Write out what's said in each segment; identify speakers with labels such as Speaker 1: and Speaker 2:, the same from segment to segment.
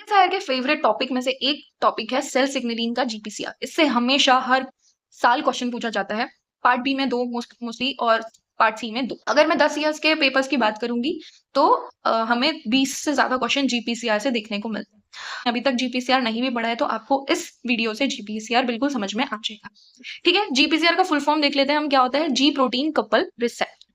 Speaker 1: Sir के favourite topic में से एक टॉपिक है सेल सिग्नलिंग का जीपीसीआर। इससे हमेशा हर साल क्वेश्चन पूछा जाता है। पार्ट बी में 2 मोस्टली और पार्ट सी में 2। अगर मैं 10 ईयर्स के पेपर्स की बात करूंगी तो हमें 20 से ज्यादा क्वेश्चन जीपीसीआर से देखने को मिलते हैं। अभी तक जीपीसीआर नहीं भी पढ़ा है तो आपको इस वीडियो से जीपीसीआर बिल्कुल समझ में आ जाएगा। ठीक है, जीपीसीआर का फुल फॉर्म देख लेते हैं हम। क्या होता है? जी प्रोटीन कपल रिसेप्टर।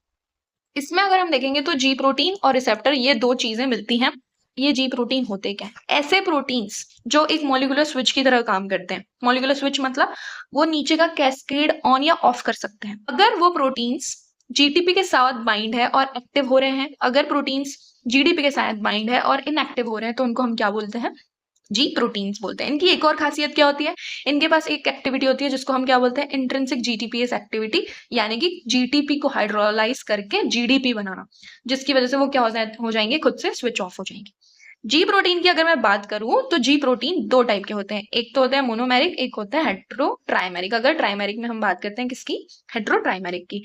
Speaker 1: इसमें अगर हम देखेंगे तो जी प्रोटीन और रिसेप्टर ये दो चीजें मिलती हैं। ये जी प्रोटीन होते क्या हैं? ऐसे प्रोटीन्स जो एक मॉलिक्यूलर स्विच की तरह काम करते हैं। मॉलिक्यूलर स्विच मतलब वो नीचे का कैस्केड ऑन या ऑफ कर सकते हैं। अगर वो प्रोटीन्स जीटीपी के साथ बाइंड है और एक्टिव हो रहे हैं, अगर प्रोटीन्स जीडीपी के साथ बाइंड है और इनएक्टिव हो रहे हैं, तो उनको हम क्या बोलते हैं? जी प्रोटीन्स बोलते हैं। इनकी एक और खासियत क्या होती है? इनके पास एक एक्टिविटी होती है जिसको हम क्या बोलते हैं? इंट्रिंसिक जीटीपीएस एक्टिविटी, यानी कि जीटीपी को हाइड्रोलाइज करके जीडीपी बनाना, जिसकी वजह से वो क्या हो जाएंगे? खुद से स्विच ऑफ हो जाएंगे। जी प्रोटीन की अगर मैं बात करूं तो जी प्रोटीन दो टाइप के होते हैं। एक तो होता है मोनोमेरिक, एक होता है हेट्रोट्राइमेरिक। अगर ट्राइमेरिक में हम बात करते हैं किसकी? हेट्रोट्राइमेरिक की।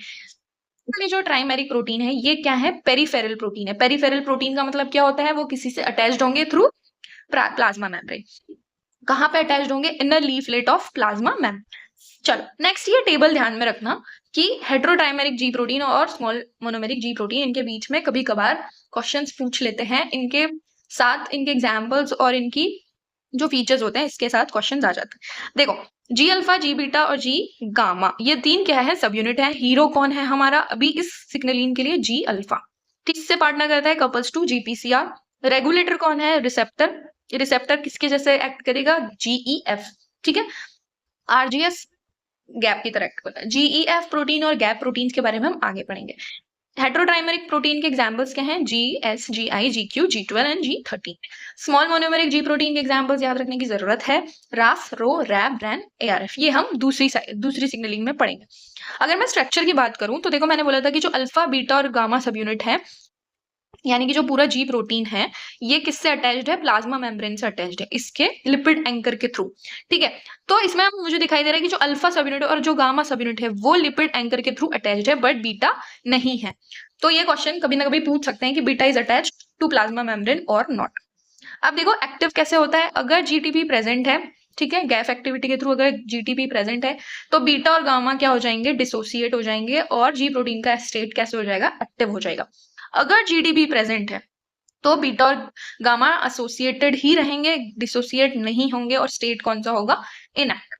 Speaker 1: ये जो ट्राइमेरिक प्रोटीन है ये क्या है? पेरिफेरल प्रोटीन है। पेरिफेरल प्रोटीन का मतलब क्या होता है? वो किसी से अटैच्ड होंगे थ्रू प्लाज्मा मेम्ब्रेन। कहां पे अटैच्ड होंगे? Inner leaflet of plasma membrane. चलो नेक्स्ट ये टेबल ध्यान में रखना कि हेट्रोट्राइमेरिक जी प्रोटीन और स्मॉल मोनोमेरिक जी प्रोटीन, इनके बीच में कभी कभार क्वेश्चंस पूछ लेते हैं। इनके साथ इनके एग्जांपल्स और इनकी जो फीचर्स होते हैं इसके साथ क्वेश्चंस आ जाते हैं। देखो, जी अल्फा, जी बीटा और जी गामा, ये तीन क्या है? सब यूनिट है। हीरो कौन है हमारा अभी इस सिग्नलिंग के लिए? जी अल्फा। ठीक, इससे पार्टनर करता है कपल्स टू जीपीसीआर। रेगुलेटर कौन है? रिसेप्टर। रिसेप्टर किसके जैसे एक्ट करेगा? जीईएफ। ठीक है, आरजीएस गैप की तरह एक्ट करता है। जीईएफ प्रोटीन और गैप प्रोटीन के बारे में हम आगे पढ़ेंगे। हेट्रोट्राइमेरिक प्रोटीन के एग्जांपल्स क्या हैं? G S, G I, G Q, G 12 and G 13। Small monomeric G protein के एग्जांपल्स याद रखने की जरूरत है। रास, रो, रैब, रैन, एआरएफ। ये हम दूसरी सिग्नलिंग में पढ़ेंगे। अगर मैं स्ट्रक्चर की बात करूं तो देखो, मैंने बोला था कि जो अल्फा, बीटा और गामा सब यूनिट है, यानी कि जो पूरा जी प्रोटीन है, ये किससे अटैच्ड है? प्लाज्मा मेम्ब्रेन से अटैच्ड है, इसके लिपिड एंकर के थ्रू। ठीक है, तो इसमें मुझे दिखाई दे रहा है कि जो अल्फा सब यूनिट और जो गामा सब यूनिट है वो लिपिड एंकर के थ्रू अटैच्ड है, बट बीटा नहीं है। तो ये क्वेश्चन कभी ना कभी पूछ सकते हैं कि beta is attached to plasma membrane और नॉट। अब देखो एक्टिव कैसे होता है? अगर जीटीपी प्रेजेंट है, ठीक है, गैप एक्टिविटी के थ्रू अगर जीटीपी प्रेजेंट है, तो बीटा और गामा क्या हो जाएंगे? डिसोसिएट हो जाएंगे और जी प्रोटीन का स्टेट कैसे हो जाएगा? एक्टिव हो जाएगा। अगर जीडीपी प्रेजेंट है तो बीटा और गामा एसोसिएटेड ही रहेंगे, डिसोसिएट नहीं होंगे, और स्टेट कौन सा होगा? इनएक्टिव।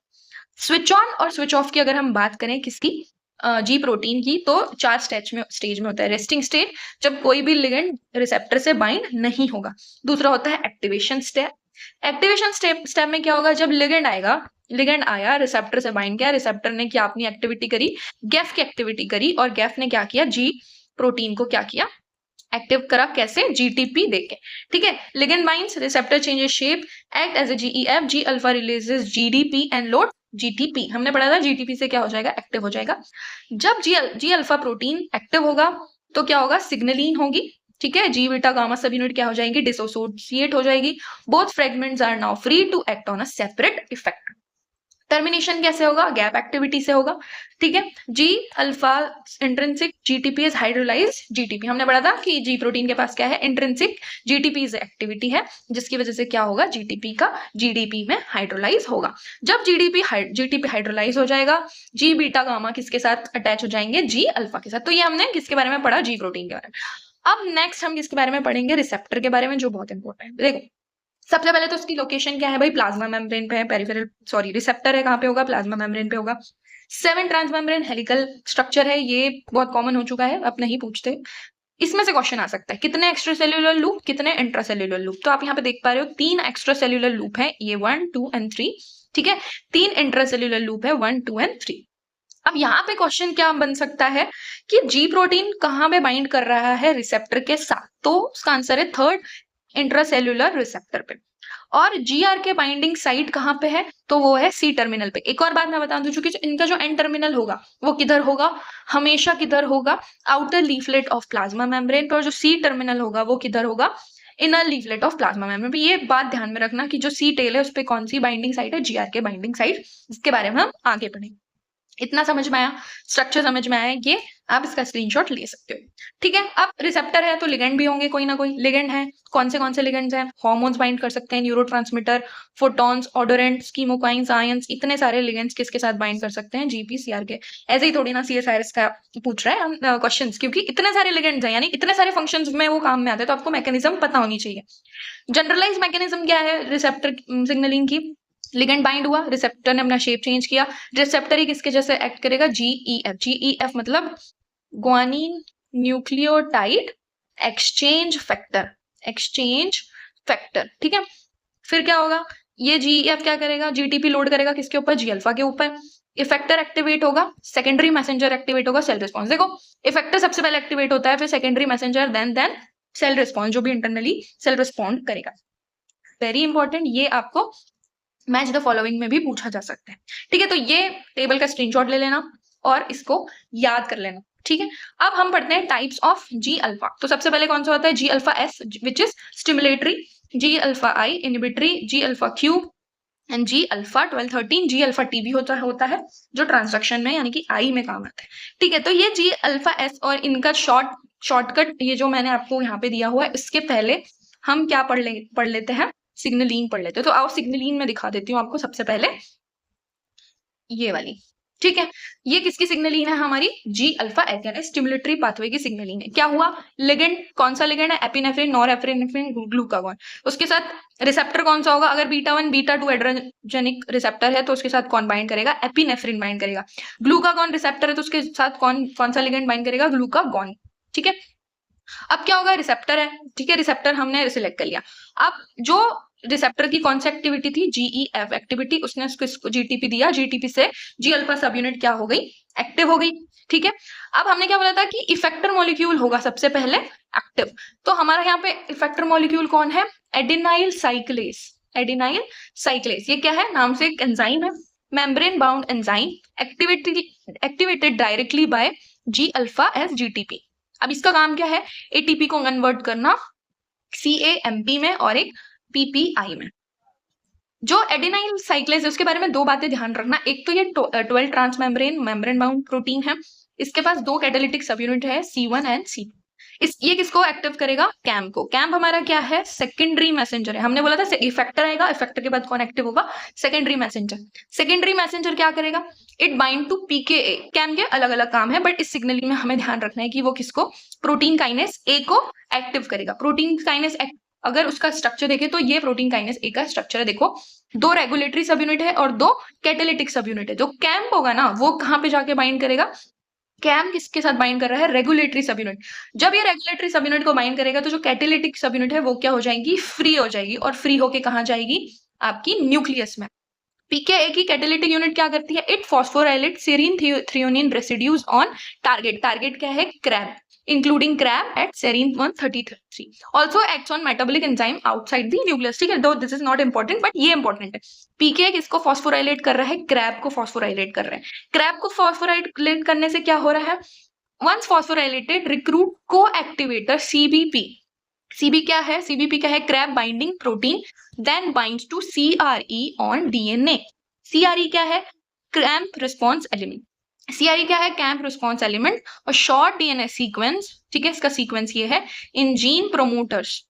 Speaker 1: स्विच ऑन और स्विच ऑफ की अगर हम बात करें किसकी? जी प्रोटीन की, तो 4 स्टेज में होता है। रेस्टिंग स्टेट, जब कोई भी लिगेंड रिसेप्टर से बाइंड नहीं होगा। दूसरा होता है एक्टिवेशन स्टेप। एक्टिवेशन स्टेप में क्या होगा? जब लिगेंड आएगा, लिगेंड आया, रिसेप्टर से बाइंड किया, रिसेप्टर ने क्या अपनी एक्टिविटी करी? गैफ की एक्टिविटी करी, और गैफ ने क्या किया? जी प्रोटीन को क्या किया? एक्टिव करा। कैसे? जीटीपी देके। ठीक है, ligand binds, receptor changes shape, act as a GEF, G alpha releases GDP and load GTP. हमने पढ़ा था जीटीपी से क्या हो जाएगा? एक्टिव हो जाएगा। जब जी अल्फा प्रोटीन एक्टिव होगा तो क्या होगा? सिग्नलिंग होगी। ठीक है, G beta gamma subunit क्या हो जाएंगी? डिसोसिएट हो जाएगी। Both fragments are now free to act on a separate effect. Termination कैसे होगा? गैप एक्टिविटी से होगा। ठीक है, G alpha intrinsic GTP is hydrolyse GTP. हमने पढ़ा था कि जी प्रोटीन के पास क्या है? इंट्रिंसिक जीटीपी एक्टिविटी है, जिसकी वजह से क्या होगा? जीटीपी का जीडीपी में हाइड्रोलाइज होगा। जब जीटीपी हाइड्रोलाइज हो जाएगा, जी बीटा गामा किसके साथ अटैच हो जाएंगे? जी अल्फा के साथ। तो ये हमने किसके बारे में पढ़ा? जी प्रोटीन के बारे में। अब नेक्स्ट हम किसके बारे में पढ़ेंगे? रिसेप्टर के बारे में, जो बहुत इंपॉर्टेंट है। देखो, सबसे पहले तो उसकी लोकेशन क्या है भाई? प्लाज्मा मेम्ब्रेन पे है। पेरिफेरल रिसेप्टर है, कहाँ पे होगा? प्लाज्मा मेम्ब्रेन पे होगा। 7 ट्रांसमेम्ब्रेन हेलिकल स्ट्रक्चर है, ये बहुत कॉमन हो चुका है, अब नहीं पूछते। इसमें से क्वेश्चन आ सकता है कितने एक्स्ट्रा सेल्यूलर लूप, कितने इंट्रा सेल्यूलर लूप। तो आप यहाँ पे देख पा रहे हो 3 एक्स्ट्रा सेल्यूलर लूप है, ये 1, 2 एंड 3। ठीक है, 3 इंट्रा सेल्यूलर लूप है, 1, 2 एंड 3। अब यहाँ पे क्वेश्चन क्या बन सकता है कि जी प्रोटीन कहाँ पे बाइंड कर रहा है? रिसेप्टर के साथ। तो उसका आंसर है थर्ड, इंट्रासेल्यूलर रिसेप्टर पे। और जीआर के बाइंडिंग साइट कहाँ पे है? तो वो है सी टर्मिनल पे। एक और बात मैं बता दूं, चूंकि इनका जो एन टर्मिनल होगा वो किधर होगा? हमेशा किधर होगा? Outer leaflet of plasma membrane पर। जो सी टर्मिनल होगा वो किधर होगा? Inner leaflet of plasma membrane पे। ये बात ध्यान में रखना कि जो सी टेल है उस पर कौन सी बाइंडिंग साइट है? जीआर के बाइंडिंग साइट, जिसके बारे में हम आगे पढ़ेंगे। इतना समझ में आया, स्ट्रक्चर समझ में आया, ये आप इसका स्क्रीनशॉट ले सकते हो। ठीक है, अब रिसेप्टर है तो लिगेंड भी होंगे, कोई ना कोई लिगेंड है। कौन से लिगेंड्स हैं? हार्मोन्स बाइंड कर सकते हैं, न्यूरोट्रांसमीटर, फोटॉन्स, ऑडोरेंट्स, कीमोकाइंस, आयंस, इतने सारे लिगेंड्स किसके साथ बाइंड कर सकते हैं? जीपीसीआर के। ऐसे ही थोड़ी ना सीएसआईआरएस का पूछ रहा है हम क्वेश्चंस, क्योंकि इतने सारे लिगेंड्स हैं, यानी इतने सारे फंक्शंस में वो काम में आते हैं, तो आपको मैकेनिज्म पता होनी चाहिए। जनरलाइज मैकेनिज्म क्या है रिसेप्टर सिग्नलिंग की? लिगेंड बाइंड हुआ, रिसेप्टर ने अपना शेप चेंज किया, रिसेप्टर ही किसके जैसे एक्ट करेगा? जीईएफ। जीईएफ मतलब guanine nucleotide exchange factor. Exchange factor, ठीक है। फिर क्या होगा? ये जीईएफ क्या करेगा? जीटीपी लोड करेगा किसके ऊपर? जी अल्फा के ऊपर। इफेक्टर एक्टिवेट होगा, सेकेंडरी मैसेंजर एक्टिवेट होगा, सेल रिस्पॉन्स। देखो, इफेक्टर सबसे पहले एक्टिवेट होता है, फिर secondary messenger, then cell response, जो भी इंटरनली सेल रिस्पॉन्ड करेगा। वेरी इंपॉर्टेंट, ये आपको मैच द फॉलोइंग में भी पूछा जा सकता है। ठीक है, तो ये टेबल का स्क्रीनशॉट ले लेना और इसको याद कर लेना। ठीक है, अब हम पढ़ते हैं टाइप्स ऑफ जी अल्फा। तो सबसे पहले कौन सा होता है? G alpha S, which is stimulatory, G alpha I inhibitory, G alpha Q and G alpha 12-13। G alpha T भी होता है जो ट्रांसडक्शन में यानी कि आई में काम आता है। ठीक है, तो ये जी अल्फा एस और इनका शॉर्टकट ये जो मैंने आपको यहाँ पे दिया हुआ है, इसके पहले हम क्या पढ़ लेते हैं? सिग्नलिंग पढ़ लेते हैं। तो आओ सिग्नलिंग में दिखा देती हूँ आपको सबसे पहले, ये वाली। ठीक है, ये किसकी सिग्नलिंग है? हमारी जी अल्फा एस यानी स्टिमुलेटरी पाथवे की सिग्नलिंग है। क्या हुआ? लिगेंड कौन सा लिगेंड है? Epinephrine, norepinephrine, glucagon. उसके साथ रिसेप्टर कौन सा होगा? अगर बीटा 1 बीटा 2 एड्रेनर्जिक रिसेप्टर है तो उसके साथ कौन बाइंड करेगा? एपिनेफ्रिन बाइंड करेगा। ग्लूकागॉन रिसेप्टर है तो उसके साथ कौन सा लिगेंड बाइंड करेगा? ग्लूकागॉन। ठीक है, अब क्या होगा? रिसेप्टर है, ठीक है, रिसेप्टर हमने सिलेक्ट कर लिया। अब जो रिसेप्टर की कौन सी एक्टिविटी थी? जीईएफ एक्टिविटी, उसने उसको जीटीपी दिया, जीटीपी से जी अल्फा सब यूनिट क्या हो गई? एक्टिव हो गई। ठीक है, अब हमने क्या बोला था कि इफेक्टर मॉलिक्यूल होगा सबसे पहले एक्टिव। तो हमारा यहाँ पे इफेक्टर मॉलिक्यूल कौन है? Adenylyl cyclase. एडिनाइल साइक्लेस, ये क्या है? नाम से एक एंजाइम है, membrane bound enzyme, activated directly by G alpha S GTP. अब इसका काम क्या है? एटीपी को कन्वर्ट करना सीएएमपी में और एक पीपीआई में। जो एडेनाइल साइक्लेस है उसके बारे में दो बातें ध्यान रखना। एक तो ये 12 ट्रांस मेम्ब्रेन बाउंड प्रोटीन है, इसके पास दो कैटालिटिक सब यूनिट है, C1 एंड C2। ये किसको एक्टिव करेगा? कैम्प को। कैम्प हमारा क्या है? सेकेंडरी मैसेंजर है। हमने बोला था इफेक्टर आएगा, इफेक्टर के बाद कौन एक्टिव होगा? Secondary messenger. सेकेंडरी मैसेंजर क्या करेगा? It bind to PKA. CAMP के अलग अलग काम है, बट इस सिग्नलिंग में हमें ध्यान रखना है कि वो किसको? प्रोटीन काइनेस ए को एक्टिव करेगा। प्रोटीन काइनेस अगर उसका स्ट्रक्चर देखे तो ये प्रोटीन काइनेस ए का स्ट्रक्चर है। देखो, दो रेगुलेटरी सब यूनिट है और दो कैटालिटिक सब यूनिट है। जो कैम्प होगा ना, वो कहाँ पे जाके बाइंड करेगा? कैम किसके साथ बाइंड कर रहा है? रेगुलेटरी सब यूनिट। जब ये रेगुलेटरी सब यूनिट को बाइंड करेगा तो जो कैटालिटिक सब यूनिट है वो क्या हो जाएगी? फ्री हो जाएगी, और फ्री होके कहाँ जाएगी? आपकी न्यूक्लियस में। पीकेए की कैटालिटिक यूनिट क्या करती है? It phosphorylate serine threonine residues on target. Target क्या है? CREB, including CREB at serine 133। Also acts on metabolic enzyme outside the nucleus. ठीक है, though this is not important but ये इंपॉर्टेंट है। पीके किसको फॉस्फोराइलेट कर रहा है? क्रैब को फॉस्फोराइलेट कर रहा है। क्रैब को फॉस्फोराइलेट करने से क्या हो रहा है? Once phosphorylated recruit coactivator CBP. CB क्या है? सीबीपी क्या है? CREB binding protein, then binds to CRE on DNA. CRE क्या है? CAMP response element. सीआरई क्या है? कैम्प रिस्पॉन्स एलिमेंट और शॉर्ट डीएनए सीक्वेंस। ठीक है, इसका सीक्वेंस ये है। In gene promoters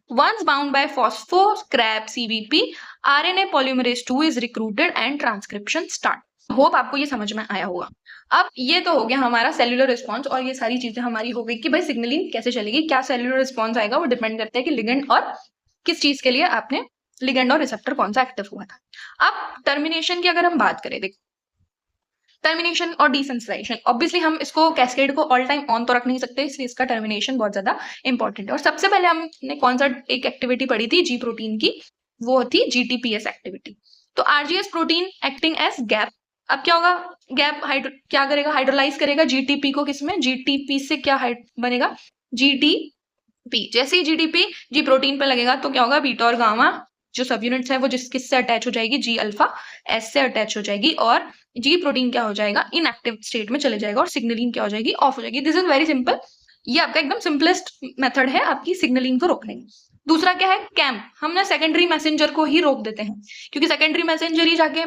Speaker 1: once bound by phospho-Crab CBP, RNA polymerase 2 is recruited and transcription start. Hope आपको ये समझ में आया होगा। अब ये तो हो गया हमारा सेल्यूलर रिस्पॉन्स, और ये सारी चीजें हमारी हो गई कि भाई सिग्नलिंग कैसे चलेगी, क्या सेल्यूलर रिस्पॉन्स आएगा, वो डिपेंड करता है कि लिगेंड और किस चीज के लिए आपने लिगेंड और रिसेप्टर कौन सा एक्टिव हुआ था। अब टर्मिनेशन की अगर हम बात करें, देखो टर्मिनेशन और डिसेंसिटाइजेशन, ऑब्वियसली हम इसको कैस्केड को ऑल टाइम ऑन तो रख नहीं सकते, इसलिए इसका टर्मिनेशन बहुत ज्यादा इंपॉर्टेंट है। और सबसे पहले हमने कौन सा एक एक्टिविटी पढ़ी थी जी प्रोटीन की, वो थी जीटीपीएस एक्टिविटी। तो RGS protein acting age gap. अब क्या होगा? गैप क्या करेगा? हाइड्रोलाइज करेगा जीटीपी को। किसमें? जीटीपी से क्या बनेगा? जीटीपी। जैसे ही जीटीपी जी प्रोटीन पे लगेगा तो क्या होगा? बीटा और गामा जो सब यूनिट्स है वो किससे अटैच हो जाएगी? जी अल्फा एस से अटैच हो जाएगी, और जी प्रोटीन क्या हो जाएगा? इनएक्टिव स्टेट में चले जाएगा, और सिग्नलिंग क्या हो जाएगी? ऑफ हो जाएगी। दिस इज वेरी सिंपल, ये आपका एकदम सिंपलेस्ट मेथड है आपकी सिग्नलिंग को रोकने की। दूसरा क्या है? कैम्प। हम ना सेकेंडरी मैसेंजर को ही रोक देते हैं, क्योंकि सेकेंडरी मैसेंजर ही जाके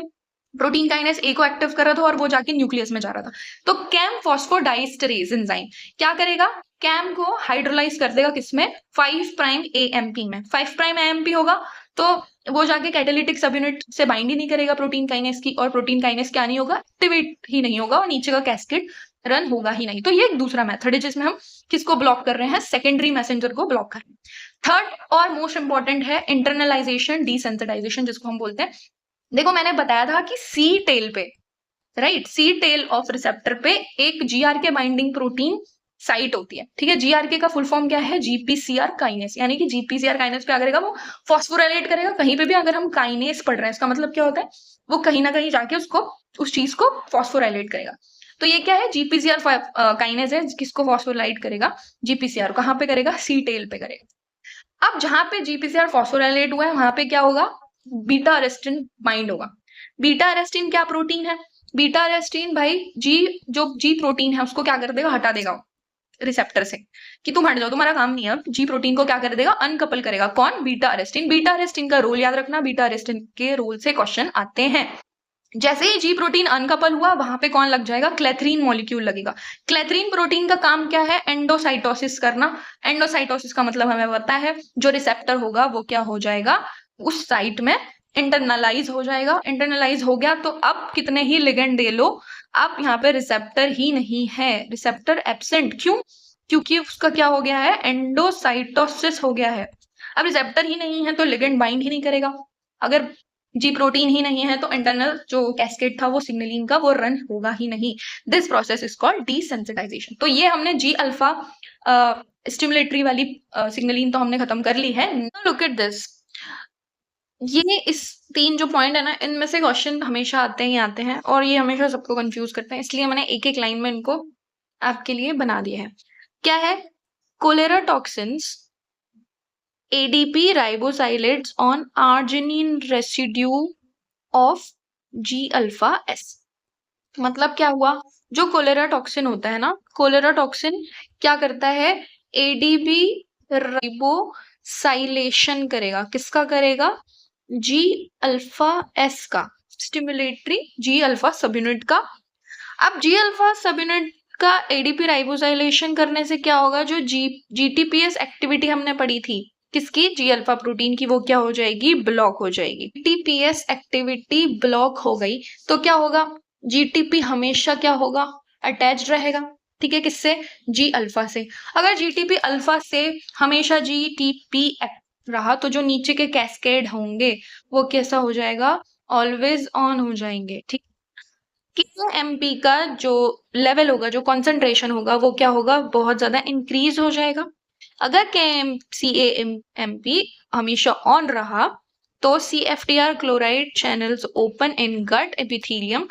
Speaker 1: प्रोटीन काइनेस ए को एक्टिव कर रहा था और वो जाके न्यूक्लियस में जा रहा था। तो कैम फॉस्फोडाइस्टरेज एंजाइम क्या करेगा, कैम को हाइड्रोलाइज कर देगा किसमें, 5 प्राइम एएमपी में। 5 प्राइम एएमपी होगा तो वो जाके कैटालिटिक सब यूनिट से बाइंड ही नहीं करेगा प्रोटीन काइनेस की, और प्रोटीन काइनेस क्या नहीं होगा, एक्टिवेट ही नहीं होगा और नीचे का कैस्केड रन होगा ही नहीं। तो ये एक दूसरा मेथड है जिसमें हम किसको ब्लॉक कर रहे हैं, सेकेंडरी मैसेंजर को ब्लॉक कर रहे हैं। थर्ड और मोस्ट इंपॉर्टेंट है इंटरनलाइजेशन डिसेंसिटाइजेशन, जिसको हम बोलते हैं। देखो मैंने बताया था कि सी टेल पे, right, C tail of receptor पे एक जीआरके बाइंडिंग प्रोटीन साइट होती है, ठीक है। जीआरके का फुल फॉर्म क्या है, जीपीसीआर काइनेस, यानी कि जीपीसीआर काइनेस क्या करेगा, वो फॉस्फोराइलेट करेगा। कहीं पे भी अगर हम काइनेस पढ़ रहे हैं इसका मतलब क्या होता है, वो कहीं ना कहीं जाके उसको, उस चीज को फॉस्फोराइलेट करेगा। तो ये क्या है, जीपीसीआर काइनेस है, किसको फॉस्फोराइलेट करेगा, जीपीसीआर। कहाँ पे करेगा, सी टेल पे करेगा। अब जहां पे जीपीसीआर फॉस्फोराइलेट हुआ है वहां पे क्या होगा, बीटा अरेस्टिन बाइंड होगा। बीटा अरेस्टिन क्या प्रोटीन है, बीटा अरेस्टिन भाई जो जी प्रोटीन है उसको क्या कर देगा, हटा देगा रिसेप्टर से, कि तुम हट जाओ, तुम्हारा काम नहीं है। अब जी प्रोटीन को क्या कर देगा, अनकपल करेगा। कौन, बीटा अरेस्टिन। बीटा अरेस्टिन का रोल याद रखना, बीटा अरेस्टिन के रोल से क्वेश्चन आते हैं। जैसे ही जी प्रोटीन अनकपल हुआ वहां पे कौन लग जाएगा, क्लेथरीन मॉलिक्यूल लगेगा। क्लेथरीन प्रोटीन का काम क्या है, एंडोसाइटोसिस करना। एंडोसाइटोसिस का मतलब हमें पता है, जो रिसेप्टर होगा वो क्या हो जाएगा, उस साइट में इंटरनलाइज हो जाएगा। इंटरनलाइज हो गया तो अब कितने ही लिगेंड दे लो, अब यहाँ पे रिसेप्टर ही नहीं है, रिसेप्टर एब्सेंट। क्यों, क्योंकि उसका क्या हो गया है, एंडोसाइटोसिस हो गया है। अब रिसेप्टर ही नहीं है तो लिगेंड बाइंड ही नहीं करेगा। अगर जी प्रोटीन ही नहीं है तो इंटरनल जो कैस्केड था वो सिग्नलिंग का, वो रन होगा ही नहीं। This process is called desensitisation. तो ये हमने जी अल्फा स्टिमुलेटरी वाली सिग्नलिंग तो हमने खत्म कर ली है। लुक एट दिस, ये इस 3 जो पॉइंट है ना, इनमें से क्वेश्चन हमेशा आते ही आते हैं और ये हमेशा सबको कंफ्यूज करते हैं, इसलिए मैंने एक एक लाइन में इनको आपके लिए बना दिया है। क्या है, cholera toxins ADP ribosylates on arginine residue of G alpha S। मतलब क्या हुआ, जो कोलेरा टॉक्सिन होता है ना, कोलेरा टॉक्सिन क्या करता है, ADP राइबोसाइलेशन करेगा। किसका करेगा, G अल्फा S का, स्टिमुलेटरी G अल्फा सब यूनिट का। अब G अल्फा सब यूनिट का ADP राइबोसाइलेशन करने से क्या होगा, जो GTPase एक्टिविटी हमने पढ़ी थी किसकी, जी अल्फा प्रोटीन की, वो क्या हो जाएगी, ब्लॉक हो जाएगी। GTPase एक्टिविटी ब्लॉक हो गई तो क्या होगा, GTP हमेशा क्या होगा, अटैच रहेगा, ठीक है, किससे, जी अल्फा से। अगर GTP अल्फा से हमेशा GTP रहा तो जो नीचे के कैस्केड होंगे वो कैसा हो जाएगा, ऑलवेज ऑन हो जाएंगे, ठीक। KMP का जो लेवल होगा, जो कॉन्सेंट्रेशन होगा, वो क्या होगा, बहुत ज्यादा इंक्रीज हो जाएगा। अगर CAMP हमेशा ऑन रहा तो CFTR chloride channels open in gut epithelium,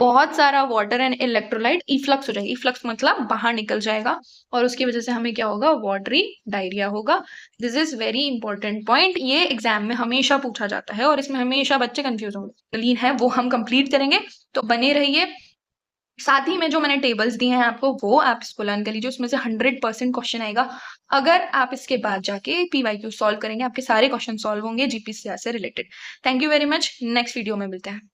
Speaker 1: बहुत सारा वाटर एंड इलेक्ट्रोलाइट इफ्लक्स हो जाएगा। इफ्लक्स मतलब बाहर निकल जाएगा और उसकी वजह से हमें क्या होगा, वाटरी डायरिया होगा। This is very important point, ये एग्जाम में हमेशा पूछा जाता है और इसमें हमेशा बच्चे कंफ्यूज होंगे। लीन है वो हम कंप्लीट करेंगे, तो बने रहिए। साथ ही में जो मैंने टेबल्स दिए हैं आपको, वो आप इसको लर्न कर लीजिए, उसमें से 100% क्वेश्चन आएगा। अगर आप इसके बाद जाके PYQ सॉल्व करेंगे, आपके सारे क्वेश्चन सॉल्व होंगे GPCR से related. Thank you very much, next video में मिलते हैं।